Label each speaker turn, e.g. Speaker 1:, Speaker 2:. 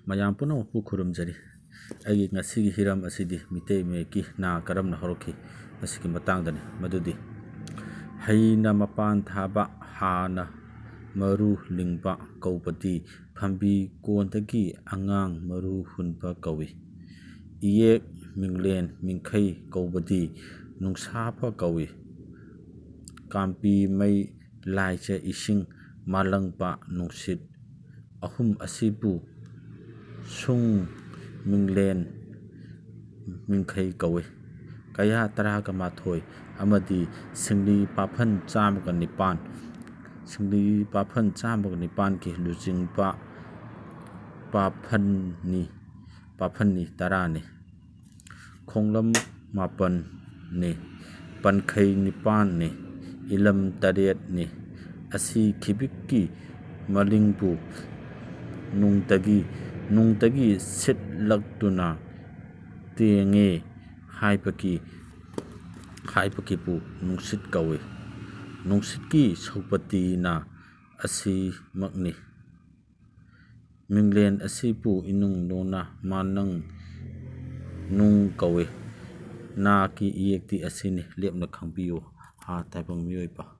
Speaker 1: ꯃꯌꯥꯝ ꯄꯨꯝꯅꯃꯛꯄꯨ ꯈꯨꯔꯨꯝꯖꯔꯤ꯫ ꯑꯩꯒꯤ ꯉꯁꯤꯒꯤ ꯍꯤꯔꯝ ꯑꯁꯤꯗꯤ ꯃꯤꯇꯩ ꯃꯌꯦꯛꯀꯤ ꯅꯥ ꯀꯔꯝꯅ ꯍꯧꯔꯛꯈꯤ ꯃꯁꯤꯒꯤ ꯃꯇꯥꯡꯗꯅꯤ꯫ ꯃꯗꯨꯗꯤ ꯍꯩꯅ ꯃꯄꯥꯟ ꯊꯥꯕ, ꯍꯥꯅ ꯃꯔꯨ ꯂꯤꯡꯕ ꯀꯧꯕꯗꯤ ꯐꯝꯕꯤ ꯀꯣꯟꯗꯒꯤ ꯑꯉꯥꯡ ꯃꯔꯨ ꯍꯨꯟꯕ ꯀꯧꯏ꯫ ꯏꯌꯦꯛ ꯃꯤꯡꯂꯦꯟ ꯃꯤꯡꯈꯩ ꯀꯧꯕꯗꯤ ꯅꯨꯡꯁꯥꯕ ꯀꯧꯏ꯫ ꯀꯥꯝꯄꯤ ꯃꯩ ꯂꯥꯏꯖ ꯏꯁꯤꯡ ꯃꯥꯂꯪꯕ ꯅꯨꯡꯁꯤꯠ ꯑꯍꯨꯝ ꯑꯁꯤꯕꯨ ꯁꯨꯡ ꯃꯤꯡꯂꯦꯟ ꯃꯤꯡꯈꯩ ꯀꯧꯏ꯫ ꯀꯌꯥ ꯱꯱ ꯑꯃꯗꯤ ꯁꯤꯡꯂꯤ ꯄꯥꯐꯟ ꯱০৯ ꯁꯤꯡꯂꯤ ꯄꯥꯐꯟ 109ꯒꯤ ꯂꯨꯆꯤꯡꯕ ꯄꯥꯐꯟꯅꯤ 10ꯅꯤ꯫ ꯈꯣꯡꯂꯝ 12ꯅꯤ, ꯄꯟꯈꯩ 9ꯅꯤ, ꯏꯂꯝ 8ꯅꯤ꯫ ꯑꯁꯤ ꯈꯤꯕꯤꯛꯀꯤ ꯃꯂꯤꯡꯕꯨ ꯅꯨꯡꯗꯒꯤ ꯁꯤꯠꯂꯛꯇꯨꯅ ꯇꯦꯡꯉꯦ ꯍꯥꯏꯕꯒꯤꯕꯨ ꯅꯨꯡꯁꯤꯠ ꯀꯧꯏ꯫ ꯅꯨꯡꯁꯤꯠꯀꯤ ꯁꯧꯄꯇꯤꯅ ꯑꯁꯤꯃꯛꯅꯤ꯫ ꯃꯤꯡꯂꯦꯟ ꯑꯁꯤꯕꯨ ꯏꯅꯨꯡ ꯅꯨꯡꯅ ꯃꯥꯅꯪ ꯅꯨꯡ ꯀꯧꯏ꯫ ꯅꯥꯒꯤ ꯏꯌꯦꯛꯇꯤ ꯑꯁꯤꯅꯤ ꯂꯦꯞꯅ ꯈꯪꯕꯤꯌꯨ꯫ ꯍꯥ ꯇꯥꯏꯕꯪ ꯃꯤꯑꯣꯏꯕ꯫